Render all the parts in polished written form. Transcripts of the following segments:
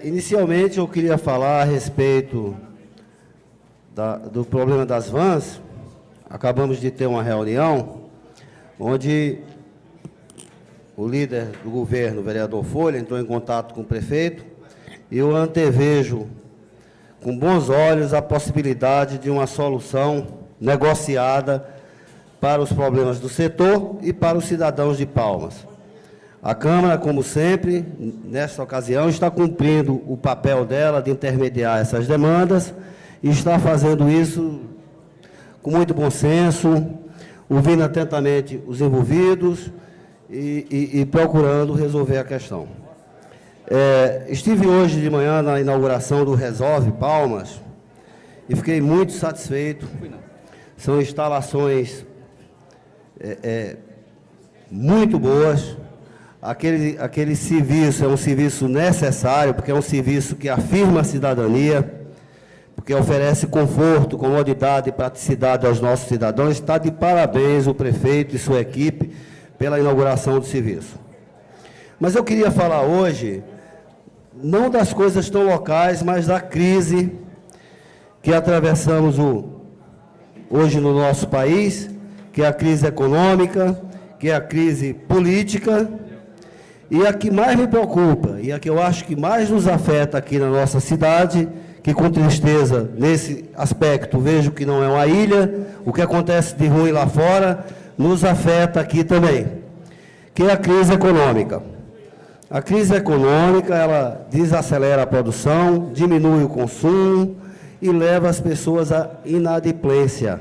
Inicialmente, eu queria falar a respeito do problema das vans. Acabamos de ter uma reunião onde o líder do governo, o vereador Folha, entrou em contato com o prefeito e eu antevejo com bons olhos a possibilidade de uma solução negociada para os problemas do setor e para os cidadãos de Palmas. A Câmara, como sempre, nesta ocasião, está cumprindo o papel dela de intermediar essas demandas e está fazendo isso com muito bom senso, ouvindo atentamente os envolvidos e procurando resolver a questão. Estive hoje de manhã na inauguração do Resolve Palmas e fiquei muito satisfeito. São instalações muito boas. Aquele serviço é um serviço necessário, porque é um serviço que afirma a cidadania, porque oferece conforto, comodidade e praticidade aos nossos cidadãos. Está de parabéns o prefeito e sua equipe pela inauguração do serviço. Mas eu queria falar hoje, não das coisas tão locais, mas da crise que atravessamos hoje no nosso país, que é a crise econômica, que é a crise política, e a que mais me preocupa, e a que eu acho que mais nos afeta aqui na nossa cidade, que com tristeza, nesse aspecto, vejo que não é uma ilha, o que acontece de ruim lá fora, nos afeta aqui também, que é a crise econômica. A crise econômica, ela desacelera a produção, diminui o consumo e leva as pessoas à inadimplência.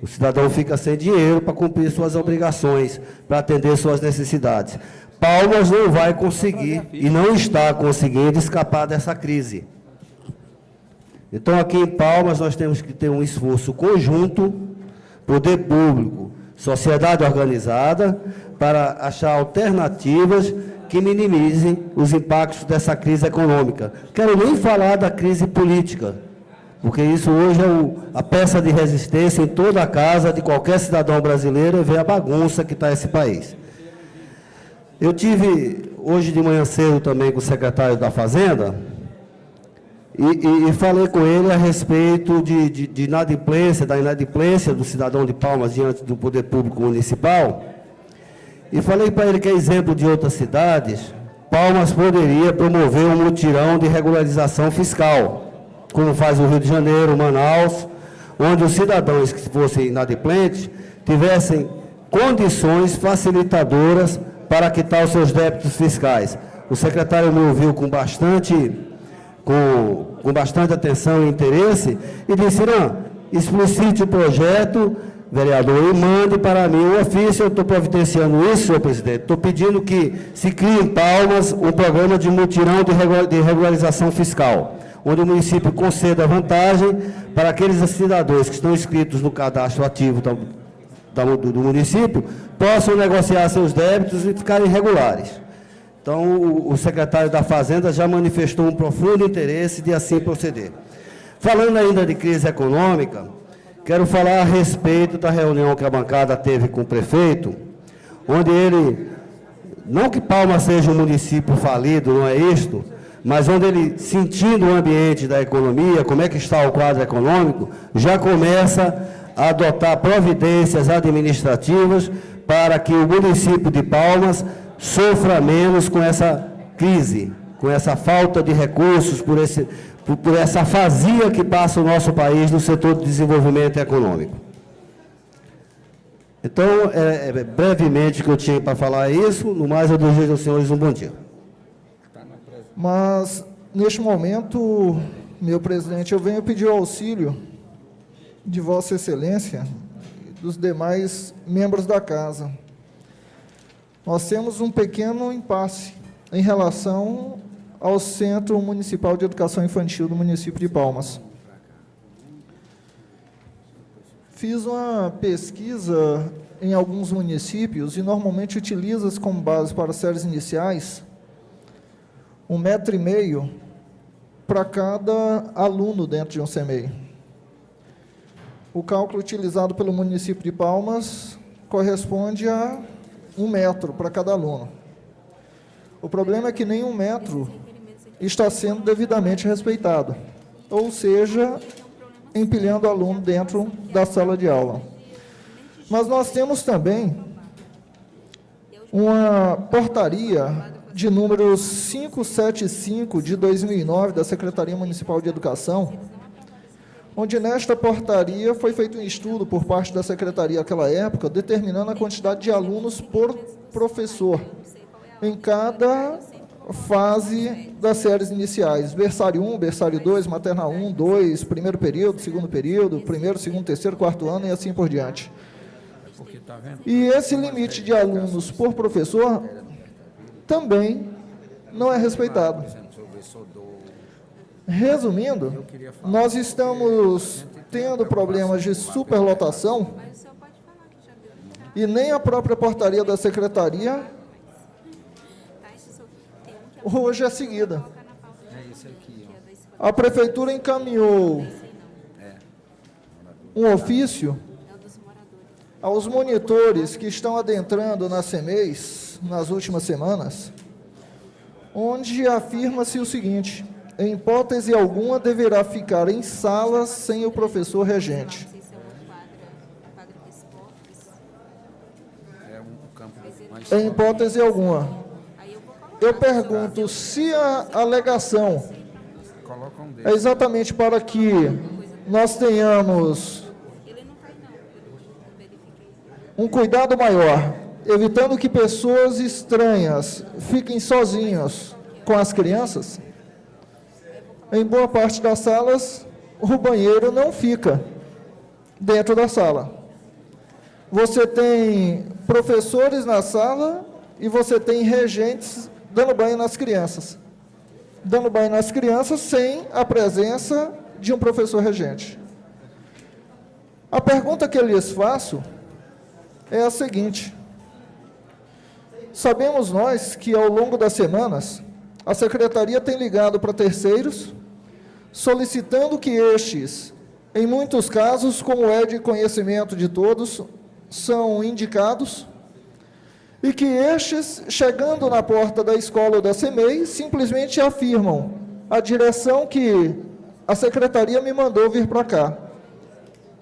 O cidadão fica sem dinheiro para cumprir suas obrigações, para atender suas necessidades. Palmas não vai conseguir, e não está conseguindo, escapar dessa crise. Então, aqui em Palmas, nós temos que ter um esforço conjunto, poder público, sociedade organizada, para achar alternativas que minimizem os impactos dessa crise econômica. Quero nem falar da crise política, porque isso hoje é a peça de resistência em toda a casa de qualquer cidadão brasileiro, é ver a bagunça que está esse país. Eu tive hoje de manhã cedo também com o secretário da Fazenda e falei com ele a respeito de inadimplência, da inadimplência do cidadão de Palmas diante do poder público municipal. E falei para ele que, é exemplo de outras cidades, Palmas poderia promover um mutirão de regularização fiscal, como faz o Rio de Janeiro, Manaus, onde os cidadãos que fossem inadimplentes tivessem condições facilitadoras para quitar os seus débitos fiscais. O secretário me ouviu com bastante atenção e interesse e disse: não, explicite o projeto, vereador, e mande para mim um ofício. Eu estou providenciando isso, senhor presidente. Estou pedindo que se crie em Palmas um programa de mutirão de regularização fiscal, onde o município conceda vantagem para aqueles cidadãos que estão inscritos no cadastro ativo do município, possam negociar seus débitos e ficarem regulares. Então, o secretário da Fazenda já manifestou um profundo interesse de assim proceder. Falando ainda de crise econômica, quero falar a respeito da reunião que a bancada teve com o prefeito, onde ele, não que Palmas seja um município falido, não é isto, mas onde ele, sentindo o ambiente da economia, como é que está o quadro econômico, já começa a adotar providências administrativas para que o município de Palmas sofra menos com essa crise, com essa falta de recursos, por essa afasia que passa o nosso país no setor de desenvolvimento econômico. Então, brevemente que eu tinha para falar isso, no mais eu desejo aos senhores um bom dia. Mas, neste momento, meu presidente, eu venho pedir o auxílio de Vossa Excelência e dos demais membros da Casa. Nós temos um pequeno impasse em relação ao Centro Municipal de Educação Infantil do município de Palmas. Fiz uma pesquisa em alguns municípios e normalmente utiliza-se como base para séries iniciais 1,5 m para cada aluno dentro de um CMEI. O cálculo utilizado pelo município de Palmas corresponde a 1 metro para cada aluno. O problema é que nem 1 metro está sendo devidamente respeitado, ou seja, empilhando aluno dentro da sala de aula. Mas nós temos também uma portaria de número 575 de 2009 da Secretaria Municipal de Educação, onde nesta portaria foi feito um estudo por parte da Secretaria naquela época, determinando a quantidade de alunos por professor em cada fase das séries iniciais, berçário 1, berçário 2, maternal 1, 2, primeiro período, segundo período, primeiro, segundo, terceiro, quarto ano e assim por diante. E esse limite de alunos por professor também não é respeitado. Resumindo, nós estamos tendo problemas de superlotação e nem a própria portaria da secretaria hoje é seguida. A prefeitura encaminhou um ofício aos monitores que estão adentrando na CEMEIS nas últimas semanas, onde afirma-se o seguinte: em hipótese alguma deverá ficar em salas sem o professor regente. Em hipótese alguma. Eu pergunto se a alegação é exatamente para que nós tenhamos um cuidado maior, evitando que pessoas estranhas fiquem sozinhas com as crianças. Em boa parte das salas, o banheiro não fica dentro da sala. Você tem professores na sala e você tem regentes dando banho nas crianças. Dando banho nas crianças sem a presença de um professor regente. A pergunta que eu lhes faço é a seguinte: sabemos nós que ao longo das semanas, a Secretaria tem ligado para terceiros, solicitando que estes, em muitos casos, como é de conhecimento de todos, são indicados, e que estes, chegando na porta da escola ou da CEMEI, simplesmente afirmam: a direção que a Secretaria me mandou vir para cá,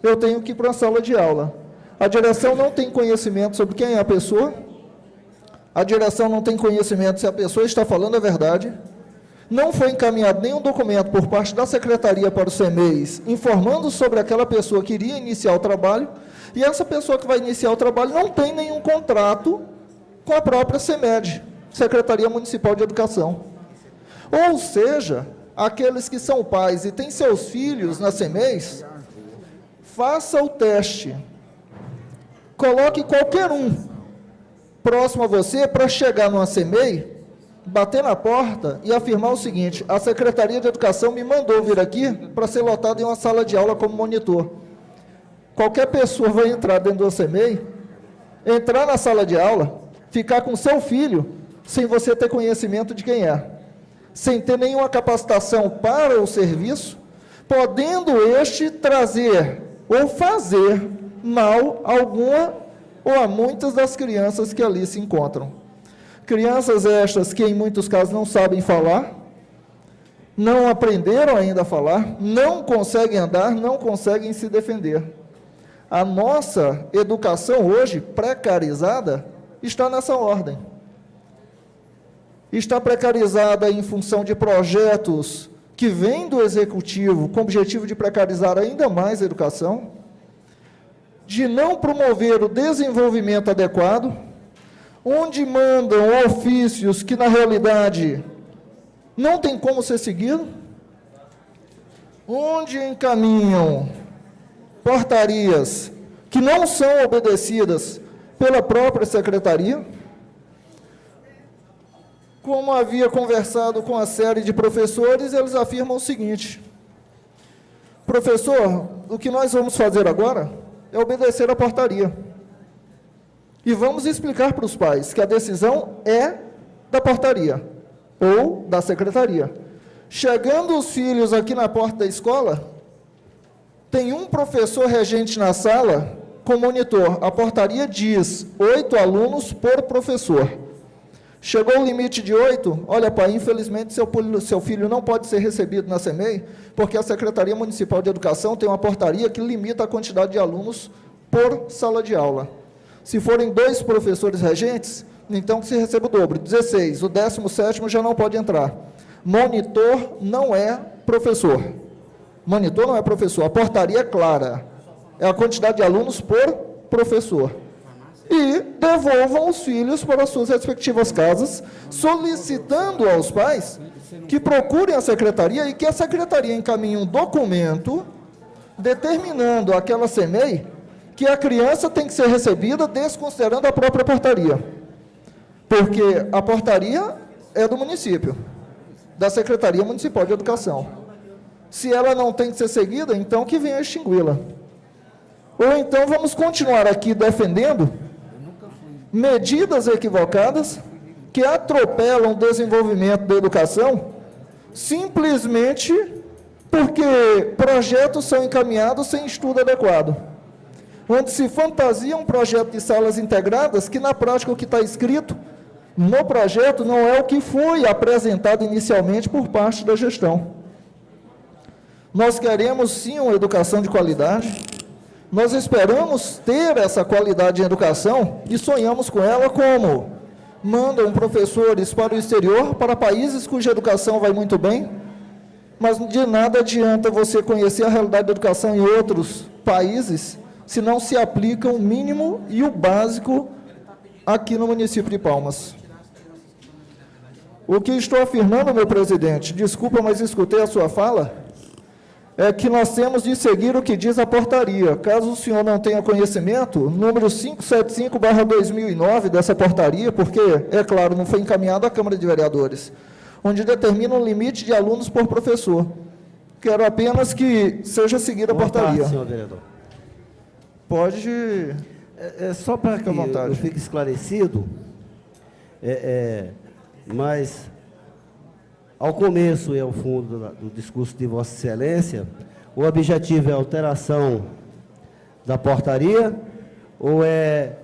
eu tenho que ir para a sala de aula. A direção não tem conhecimento sobre quem é a pessoa, a direção não tem conhecimento se a pessoa está falando a verdade, não foi encaminhado nenhum documento por parte da Secretaria para o CEMEIS informando sobre aquela pessoa que iria iniciar o trabalho, e essa pessoa que vai iniciar o trabalho não tem nenhum contrato com a própria CEMED, Secretaria Municipal de Educação. Ou seja, aqueles que são pais e têm seus filhos na CEMEIS, faça o teste. Coloque qualquer um próximo a você para chegar numa CEMEI, bater na porta e afirmar o seguinte: a Secretaria de Educação me mandou vir aqui para ser lotado em uma sala de aula como monitor. Qualquer pessoa vai entrar dentro da CEMEI, entrar na sala de aula, ficar com seu filho, sem você ter conhecimento de quem é, sem ter nenhuma capacitação para o serviço, podendo este trazer ou fazer mal a alguma ou a muitas das crianças que ali se encontram. Crianças estas que, em muitos casos, não sabem falar, não aprenderam ainda a falar, não conseguem andar, não conseguem se defender. A nossa educação hoje, precarizada, está nessa ordem. Está precarizada em função de projetos que vêm do Executivo com o objetivo de precarizar ainda mais a educação, de não promover o desenvolvimento adequado, onde mandam ofícios que, na realidade, não tem como ser seguido, onde encaminham portarias que não são obedecidas pela própria Secretaria. Como havia conversado com a série de professores, eles afirmam o seguinte: professor, o que nós vamos fazer agora é obedecer a portaria. E vamos explicar para os pais que a decisão é da portaria ou da secretaria. Chegando os filhos aqui na porta da escola, tem um professor regente na sala com monitor. A portaria diz 8 alunos por professor. Chegou o limite de 8, olha, pai, infelizmente seu filho não pode ser recebido na CEMEI, porque a Secretaria Municipal de Educação tem uma portaria que limita a quantidade de alunos por sala de aula. Se forem 2 professores regentes, então que se receba o dobro, 16, o 17º já não pode entrar. Monitor não é professor. Monitor não é professor, a portaria é clara, é a quantidade de alunos por professor. E devolvam os filhos para as suas respectivas casas, solicitando aos pais que procurem a secretaria e que a secretaria encaminhe um documento determinando àquela CEMEI que a criança tem que ser recebida desconsiderando a própria portaria. Porque a portaria é do município, da Secretaria Municipal de Educação. Se ela não tem que ser seguida, então que venha extingui-la. Ou então vamos continuar aqui defendendo medidas equivocadas que atropelam o desenvolvimento da educação, simplesmente porque projetos são encaminhados sem estudo adequado, onde se fantasia um projeto de salas integradas que, na prática, o que está escrito no projeto não é o que foi apresentado inicialmente por parte da gestão. Nós queremos, sim, uma educação de qualidade. Nós esperamos ter essa qualidade em educação e sonhamos com ela como mandam professores para o exterior, para países cuja educação vai muito bem, mas de nada adianta você conhecer a realidade da educação em outros países se não se aplica o mínimo e o básico aqui no município de Palmas. O que estou afirmando, meu presidente, desculpa, mas escutei a sua fala, é que nós temos de seguir o que diz a portaria. Caso o senhor não tenha conhecimento, número 575/2009 dessa portaria, porque, é claro, não foi encaminhado à Câmara de Vereadores, onde determina um limite de alunos por professor. Quero apenas que seja seguida a portaria. Senhor vereador. Pode... Só para que eu fique esclarecido, mas... Ao começo e ao fundo do discurso de Vossa Excelência, o objetivo é a alteração da portaria ou é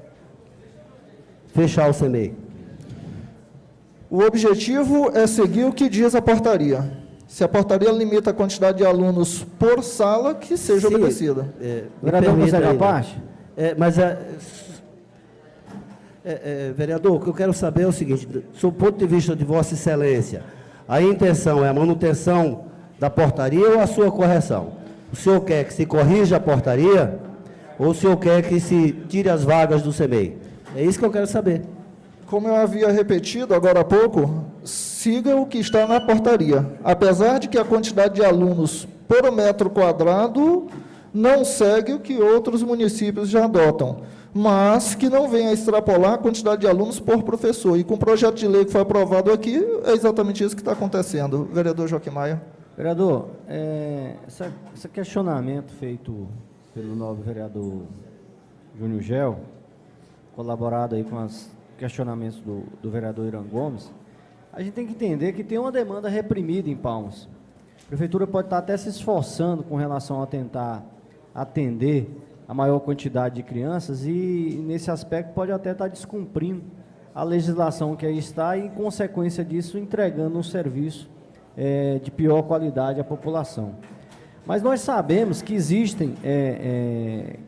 fechar o CEMEI? O objetivo é seguir o que diz a portaria. Se a portaria limita a quantidade de alunos por sala, que seja obedecida. Vereador, consegue a parte? Vereador, o que eu quero saber é o seguinte, sob o ponto de vista de Vossa Excelência, a intenção é a manutenção da portaria ou a sua correção? O senhor quer que se corrija a portaria ou o senhor quer que se tire as vagas do CEMEI? É isso que eu quero saber. Como eu havia repetido agora há pouco, siga o que está na portaria. Apesar de que a quantidade de alunos por metro quadrado não segue o que outros municípios já adotam, mas que não venha a extrapolar a quantidade de alunos por professor. E com o projeto de lei que foi aprovado aqui, é exatamente isso que está acontecendo. Vereador Joaquim Maia. Vereador, esse questionamento feito pelo nobre vereador Júnior Gel, colaborado aí com os questionamentos do vereador Irã Gomes, a gente tem que entender que tem uma demanda reprimida em Palmas. A prefeitura pode estar até se esforçando com relação a tentar atender a maior quantidade de crianças e, nesse aspecto, pode até estar descumprindo a legislação que aí está e, em consequência disso, entregando um serviço de pior qualidade à população. Mas nós sabemos que existem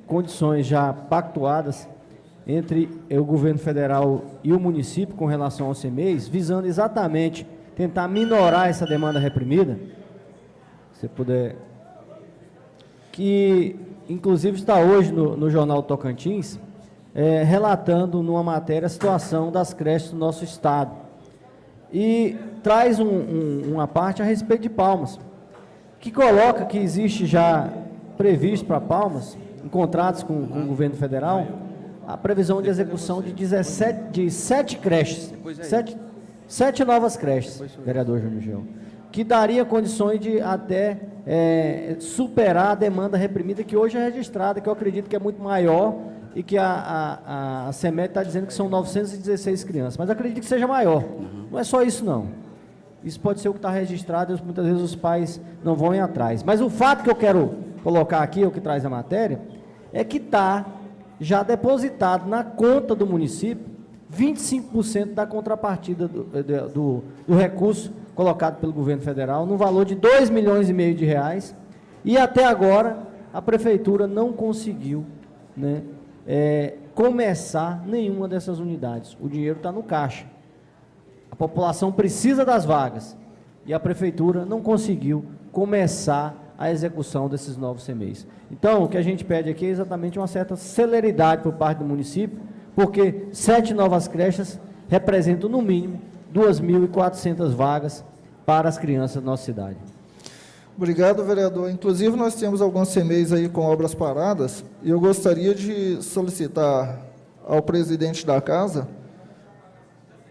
condições já pactuadas entre o governo federal e o município com relação aos CEMEIs, visando exatamente tentar minorar essa demanda reprimida, se puder, que inclusive está hoje no Jornal Tocantins, relatando numa matéria a situação das creches do nosso estado. E traz uma parte a respeito de Palmas, que coloca que existe já previsto para Palmas, em contratos com o governo federal, a previsão de execução de 7 creches, 7 novas creches, vereador Júnior Gel, que daria condições de até superar a demanda reprimida que hoje é registrada, que eu acredito que é muito maior e que a CEMET está dizendo que são 916 crianças, mas eu acredito que seja maior. Não é só isso, não. Isso pode ser o que está registrado e muitas vezes os pais não vão ir atrás. Mas o fato que eu quero colocar aqui, o que traz a matéria, é que está já depositado na conta do município 25% da contrapartida do recurso colocado pelo governo federal, no valor de R$2,5 milhões, e até agora a prefeitura não conseguiu, né, começar nenhuma dessas unidades. O dinheiro está no caixa. A população precisa das vagas e a prefeitura não conseguiu começar a execução desses novos CMEIs. Então, o que a gente pede aqui é exatamente uma certa celeridade por parte do município, porque 7 novas creches representam, no mínimo, 2.400 vagas para as crianças da nossa cidade. Obrigado, vereador. Inclusive, nós temos alguns CMEIs aí com obras paradas, e eu gostaria de solicitar ao presidente da casa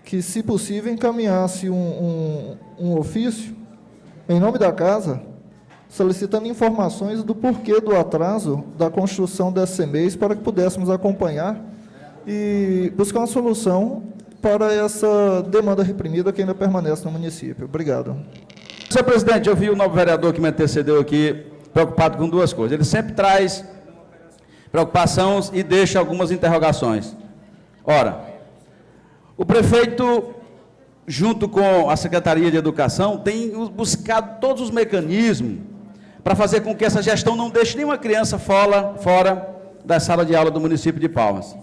que, se possível, encaminhasse um ofício, em nome da casa, solicitando informações do porquê do atraso da construção desses CMEIs, para que pudéssemos acompanhar e buscar uma solução para essa demanda reprimida que ainda permanece no município. Obrigado. Senhor presidente, eu vi o novo vereador que me antecedeu aqui preocupado com duas coisas. Ele sempre traz preocupação e deixa algumas interrogações. Ora, o prefeito, junto com a Secretaria de Educação, tem buscado todos os mecanismos para fazer com que essa gestão não deixe nenhuma criança fora da sala de aula do município de Palmas.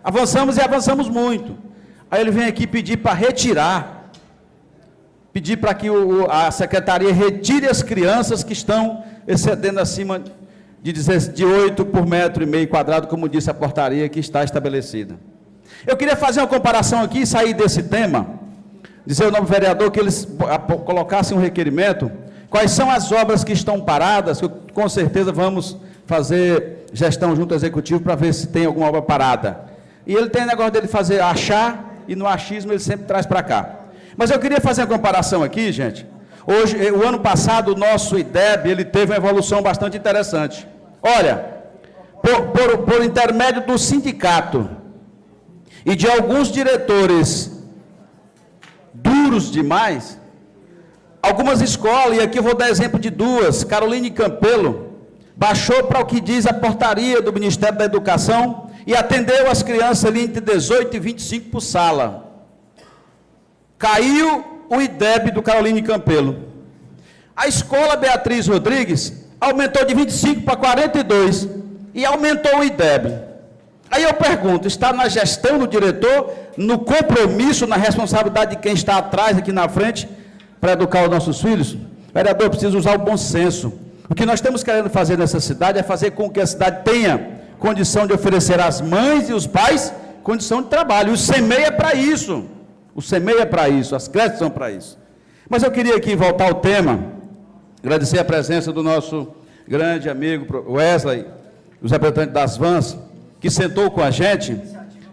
Avançamos e avançamos muito. Aí ele vem aqui pedir para retirar, pedir para que a secretaria retire as crianças que estão excedendo acima de 8 por metro e meio quadrado, como disse a portaria que está estabelecida. Eu queria fazer uma comparação aqui e sair desse tema, dizer ao novo vereador que eles colocassem um requerimento, quais são as obras que estão paradas, que com certeza vamos fazer gestão junto ao executivo para ver se tem alguma obra parada. E ele tem o negócio dele fazer achar, e no achismo ele sempre traz para cá. Mas eu queria fazer uma comparação aqui, gente. Hoje, o ano passado, o nosso IDEB, ele teve uma evolução bastante interessante. Olha, por intermédio do sindicato e de alguns diretores duros demais, algumas escolas, e aqui eu vou dar exemplo de duas, Caroline Campelo, baixou para o que diz a portaria do Ministério da Educação e atendeu as crianças ali entre 18 e 25 por sala. Caiu o IDEB do Caroline Campelo. A escola Beatriz Rodrigues aumentou de 25 para 42 e aumentou o IDEB. Aí eu pergunto, está na gestão do diretor, no compromisso, na responsabilidade de quem está atrás, aqui na frente, para educar os nossos filhos? Vereador, precisa usar o bom senso. O que nós estamos querendo fazer nessa cidade é fazer com que a cidade tenha condição de oferecer às mães e os pais condição de trabalho. O CMEI é para isso. O CMEI é para isso, as creches são para isso. Mas eu queria aqui voltar ao tema, agradecer a presença do nosso grande amigo Wesley, os representantes das vans, que sentou com a gente.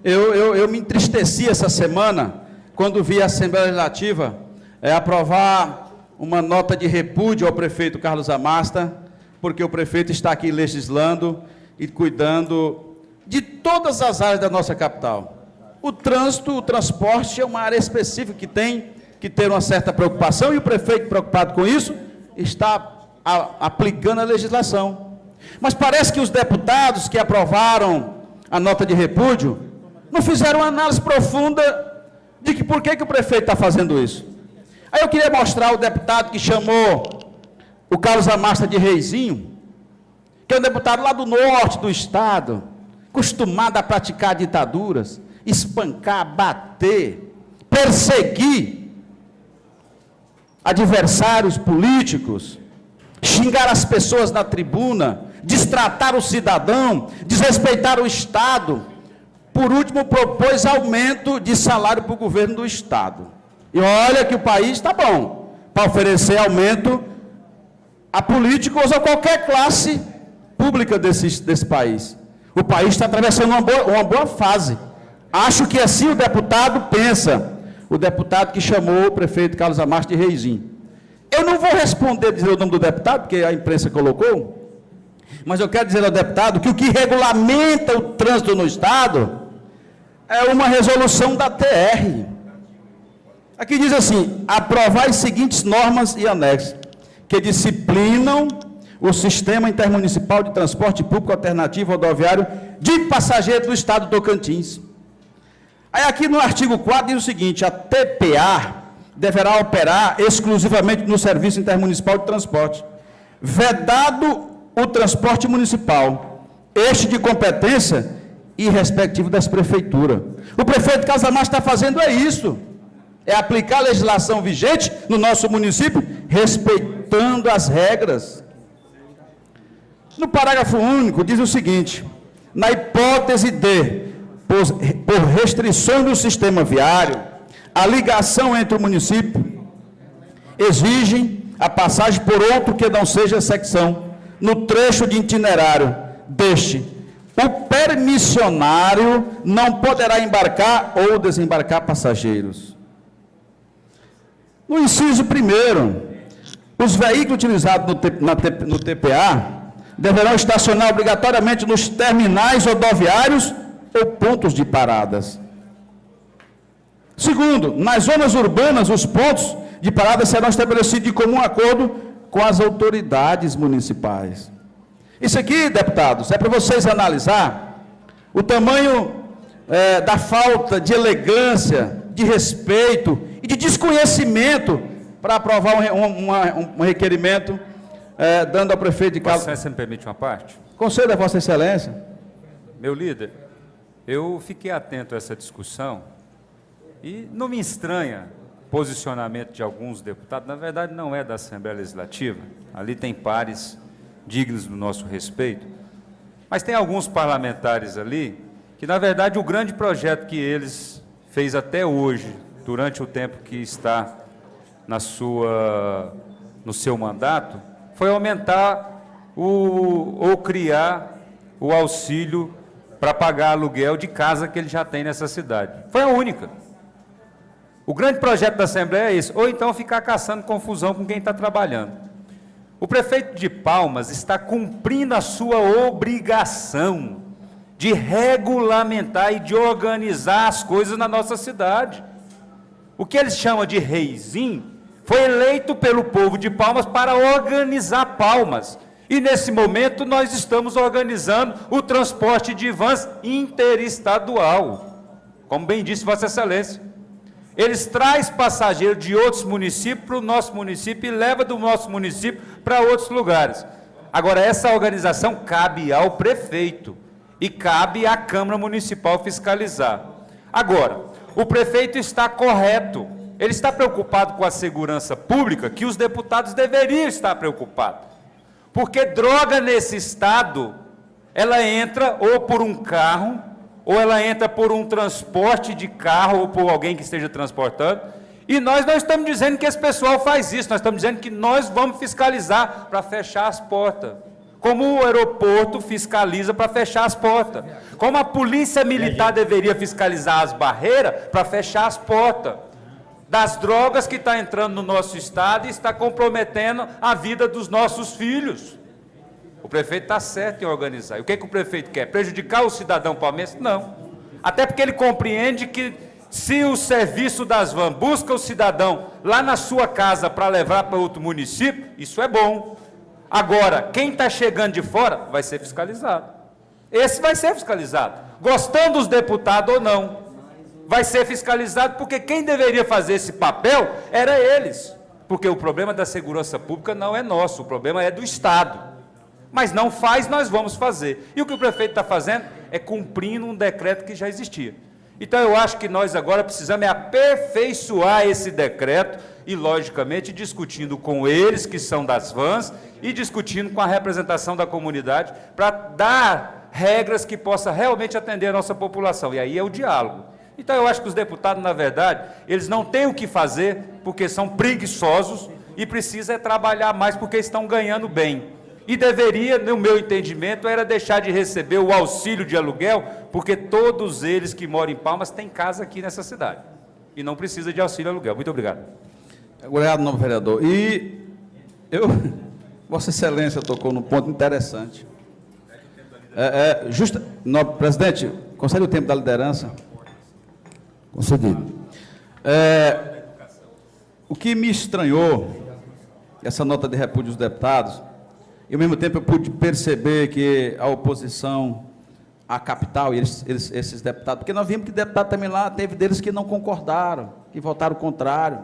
Eu me entristeci essa semana, quando vi a Assembleia Legislativa aprovar uma nota de repúdio ao prefeito Carlos Amasta, porque o prefeito está aqui legislando e cuidando de todas as áreas da nossa capital. O trânsito, o transporte é uma área específica que tem que ter uma certa preocupação, e o prefeito, preocupado com isso, está aplicando a legislação. Mas parece que os deputados que aprovaram a nota de repúdio não fizeram uma análise profunda de que por que o prefeito está fazendo isso. Aí eu queria mostrar o deputado que chamou o Carlos Amasta de reizinho, que é um deputado lá do norte do estado, acostumado a praticar ditaduras, espancar, bater, perseguir adversários políticos, xingar as pessoas na tribuna, destratar o cidadão, desrespeitar o Estado. Por último, propôs aumento de salário para o governo do Estado. E olha que o país está bom para oferecer aumento a políticos ou qualquer classe pública desse país. O país está atravessando uma boa fase. Acho que assim o deputado pensa, o deputado que chamou o prefeito Carlos Amasta de reizinho. Eu não vou responder, dizer o nome do deputado, porque a imprensa colocou, mas eu quero dizer ao deputado que o que regulamenta o trânsito no Estado é uma resolução da TR. Aqui diz assim: aprovar as seguintes normas e anexos, que disciplinam o Sistema Intermunicipal de Transporte Público Alternativo Rodoviário de Passageiros do Estado do Tocantins. Aí aqui no artigo 4 diz o seguinte: a TPA deverá operar exclusivamente no Serviço Intermunicipal de Transporte, vedado o transporte municipal, este de competência e respectivo das prefeituras. O prefeito de Casamar está fazendo isso, é aplicar a legislação vigente no nosso município, respeitando as regras. No parágrafo único diz o seguinte: na hipótese de, por restrições do sistema viário, a ligação entre o município exigem a passagem por outro que não seja secção, no trecho de itinerário deste, o permissionário não poderá embarcar ou desembarcar passageiros. No inciso 1º, os veículos utilizados no TPA deverão estacionar obrigatoriamente nos terminais rodoviários ou pontos de paradas. Segundo, nas zonas urbanas, os pontos de parada serão estabelecidos de comum acordo com as autoridades municipais. Isso aqui, deputados, é para vocês analisar o tamanho da falta de elegância, de respeito e de desconhecimento para aprovar um requerimento dando ao prefeito de Vossa Excelência, me permite uma parte? Concedo a Vossa Excelência. Meu líder, eu fiquei atento a essa discussão e não me estranha o posicionamento de alguns deputados. Na verdade, não é da Assembleia Legislativa, ali tem pares dignos do nosso respeito, mas tem alguns parlamentares ali que, na verdade, o grande projeto que eles fez até hoje, durante o tempo que está no seu mandato, foi aumentar ou criar o auxílio para pagar aluguel de casa que ele já tem nessa cidade. Foi a única. O grande projeto da Assembleia é esse, ou então ficar caçando confusão com quem está trabalhando. O prefeito de Palmas está cumprindo a sua obrigação de regulamentar e de organizar as coisas na nossa cidade. O que eles chamam de reizinho foi eleito pelo povo de Palmas para organizar Palmas. E nesse momento nós estamos organizando o transporte de vans interestadual. Como bem disse Vossa Excelência. Eles trazem passageiros de outros municípios para o nosso município e levam do nosso município para outros lugares. Agora, essa organização cabe ao prefeito e cabe à Câmara Municipal fiscalizar. Agora, o prefeito está correto. Ele está preocupado com a segurança pública, que os deputados deveriam estar preocupados. Porque droga nesse estado, ela entra ou por um carro, ou ela entra por um transporte de carro, ou por alguém que esteja transportando, e nós não estamos dizendo que esse pessoal faz isso, nós estamos dizendo que nós vamos fiscalizar para fechar as portas. Como o aeroporto fiscaliza para fechar as portas. Como a polícia militar deveria fiscalizar as barreiras para fechar as portas. Das drogas que está entrando no nosso estado e está comprometendo a vida dos nossos filhos. O prefeito está certo em organizar. E o que o prefeito quer? Prejudicar o cidadão palmeirense? Não. Até porque ele compreende que se o serviço das vans busca o cidadão lá na sua casa para levar para outro município, isso é bom. Agora, quem está chegando de fora vai ser fiscalizado. Esse vai ser fiscalizado. Gostando dos deputados ou não. Vai ser fiscalizado porque quem deveria fazer esse papel era eles. Porque o problema da segurança pública não é nosso, o problema é do Estado. Mas não faz, nós vamos fazer. E o que o prefeito está fazendo é cumprindo um decreto que já existia. Então, eu acho que nós agora precisamos aperfeiçoar esse decreto e, logicamente, discutindo com eles, que são das vans, e discutindo com a representação da comunidade, para dar regras que possam realmente atender a nossa população. E aí é o diálogo. Então, eu acho que os deputados, na verdade, eles não têm o que fazer, porque são preguiçosos, e precisam trabalhar mais, porque estão ganhando bem. E deveria, no meu entendimento, era deixar de receber o auxílio de aluguel, porque todos eles que moram em Palmas têm casa aqui nessa cidade. E não precisa de auxílio aluguel. Muito obrigado. Obrigado, novo vereador. E Vossa Excelência tocou num ponto interessante. Presidente, concede o tempo da liderança. Concedido. O que me estranhou, essa nota de repúdio dos deputados, e ao mesmo tempo eu pude perceber que a oposição à capital, esses deputados, porque nós vimos que deputado também lá, teve deles que não concordaram, que votaram contrário,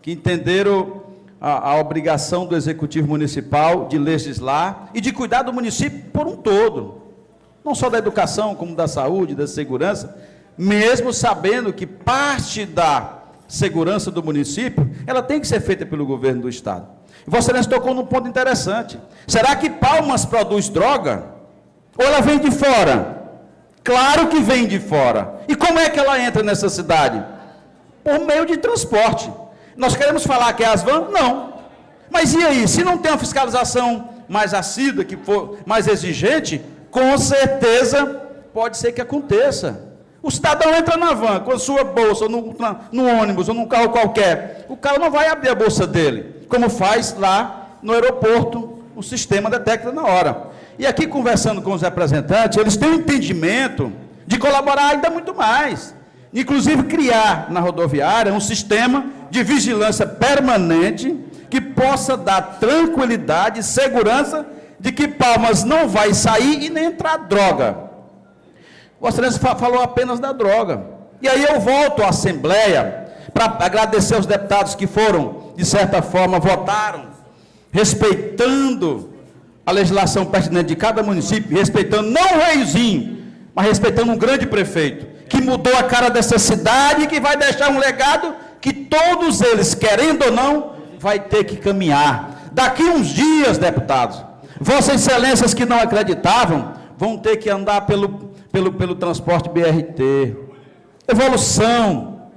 que entenderam a obrigação do Executivo Municipal de legislar e de cuidar do município por um todo, não só da educação, como da saúde, da segurança, mesmo sabendo que parte da segurança do município, ela tem que ser feita pelo governo do Estado. Vossa Excelência tocou num ponto interessante. Será que Palmas produz droga? Ou ela vem de fora? Claro que vem de fora. E como é que ela entra nessa cidade? Por meio de transporte. Nós queremos falar que é as vans? Não. Mas e aí, se não tem uma fiscalização mais assídua, que for mais exigente, com certeza pode ser que aconteça. O cidadão entra na van com a sua bolsa, ou no ônibus, ou num carro qualquer. O cara não vai abrir a bolsa dele, como faz lá no aeroporto, o sistema detecta na hora. E aqui, conversando com os representantes, eles têm um entendimento de colaborar ainda muito mais. Inclusive, criar na rodoviária um sistema de vigilância permanente que possa dar tranquilidade e segurança de que Palmas não vai sair e nem entrar droga. Vossa Excelência falou apenas da droga. E aí eu volto à Assembleia para agradecer aos deputados que foram, de certa forma, votaram, respeitando a legislação pertinente de cada município, respeitando não o reizinho, mas respeitando um grande prefeito, que mudou a cara dessa cidade e que vai deixar um legado que todos eles, querendo ou não, vai ter que caminhar. Daqui uns dias, deputados, Vossas Excelências que não acreditavam, vão ter que andar pelo transporte BRT. Evolução,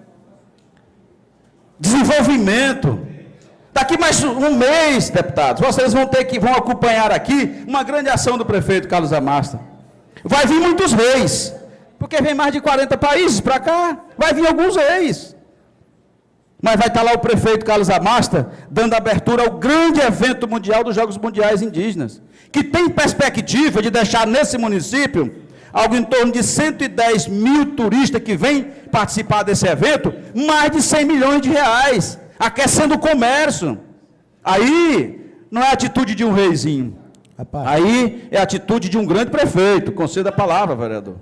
desenvolvimento. Daqui mais um mês, deputados, vocês vão acompanhar aqui uma grande ação do prefeito Carlos Amasta. Vai vir muitos reis, porque vem mais de 40 países para cá, vai vir alguns reis. Mas vai estar lá o prefeito Carlos Amasta, dando abertura ao grande evento mundial dos Jogos Mundiais Indígenas, que tem perspectiva de deixar nesse município algo em torno de 110 mil turistas que vêm participar desse evento, mais de 100 milhões de reais, aquecendo o comércio. Aí não é a atitude de um reizinho, aí é a atitude de um grande prefeito. Conceda a palavra, vereador.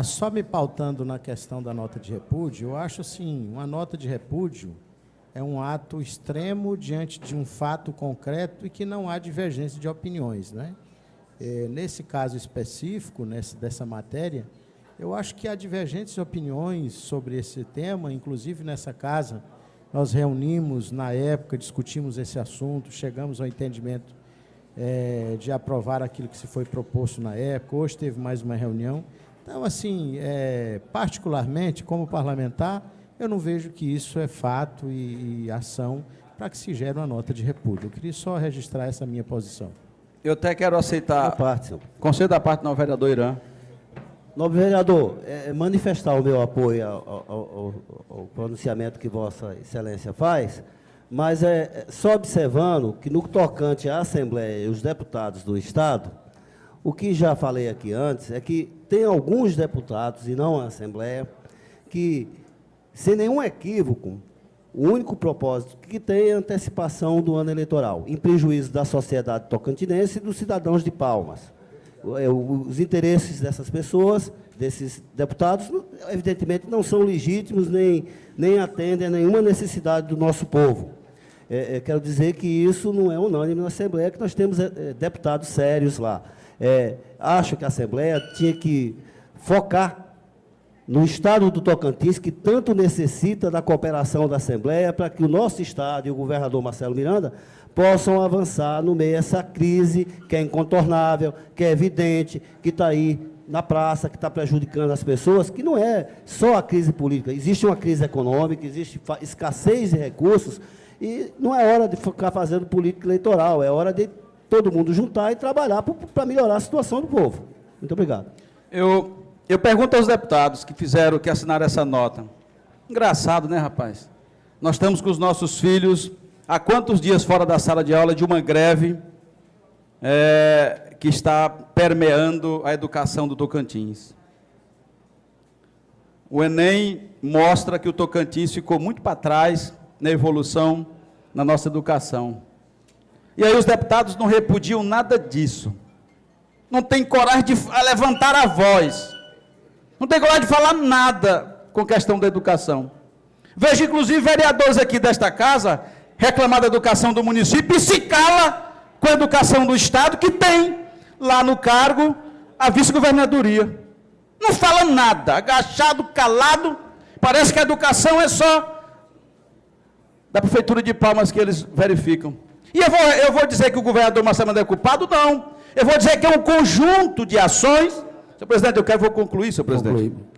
Só me pautando na questão da nota de repúdio, eu acho assim, uma nota de repúdio é um ato extremo diante de um fato concreto e que não há divergência de opiniões, né? Nesse caso específico, dessa matéria, eu acho que há divergentes opiniões sobre esse tema, inclusive nessa casa, nós reunimos, na época, discutimos esse assunto, chegamos ao entendimento de aprovar aquilo que se foi proposto na época, hoje teve mais uma reunião. Então, assim, particularmente, como parlamentar, eu não vejo que isso é fato e ação para que se gere uma nota de repúdio. Eu queria só registrar essa minha posição. Eu até quero aceitar. Conceda a parte ao vereador Irã. Nobre vereador, manifestar o meu apoio ao pronunciamento que Vossa Excelência faz, mas só observando que no tocante à Assembleia e os deputados do Estado, o que já falei aqui antes é que tem alguns deputados, e não a Assembleia, que, sem nenhum equívoco, o único propósito que tem é a antecipação do ano eleitoral, em prejuízo da sociedade tocantinense e dos cidadãos de Palmas. Os interesses dessas pessoas, desses deputados, evidentemente não são legítimos, nem atendem a nenhuma necessidade do nosso povo. Quero dizer que isso não é unânime na Assembleia, que nós temos deputados sérios lá. Acho que a Assembleia tinha que focar no Estado do Tocantins, que tanto necessita da cooperação da Assembleia para que o nosso Estado e o governador Marcelo Miranda possam avançar no meio dessa crise que é incontornável, que é evidente, que está aí na praça, que está prejudicando as pessoas, que não é só a crise política, existe uma crise econômica, existe escassez de recursos, e não é hora de ficar fazendo política eleitoral, é hora de todo mundo juntar e trabalhar para melhorar a situação do povo. Muito obrigado. Eu pergunto aos deputados que assinaram essa nota. Engraçado, né, rapaz? Nós estamos com os nossos filhos há quantos dias fora da sala de aula de uma greve que está permeando a educação do Tocantins. O Enem mostra que o Tocantins ficou muito para trás na evolução na nossa educação. E aí os deputados não repudiam nada disso. não tem coragem de levantar a voz, não tem coragem de falar nada com questão da educação. Vejo, inclusive, vereadores aqui desta casa reclamar da educação do município e se cala com a educação do Estado, que tem lá no cargo a vice-governadoria. Não fala nada, agachado, calado, parece que a educação é só da Prefeitura de Palmas que eles verificam. E eu vou dizer que o governador Marcelo Mandetta é culpado? Não. Eu vou dizer que é um conjunto de ações. Senhor presidente, vou concluir, senhor presidente. Concluí.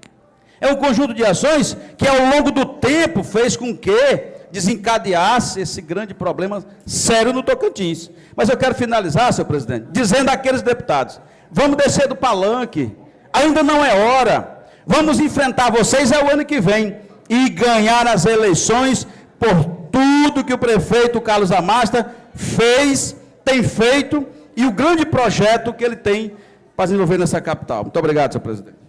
É um conjunto de ações que, ao longo do tempo, fez com que desencadeasse esse grande problema sério no Tocantins. Mas eu quero finalizar, senhor presidente, dizendo àqueles deputados: vamos descer do palanque, ainda não é hora, vamos enfrentar vocês o ano que vem e ganhar as eleições por tudo que o prefeito Carlos Amasta fez, tem feito, e o grande projeto que ele tem para desenvolver nessa capital. Muito obrigado, senhor presidente.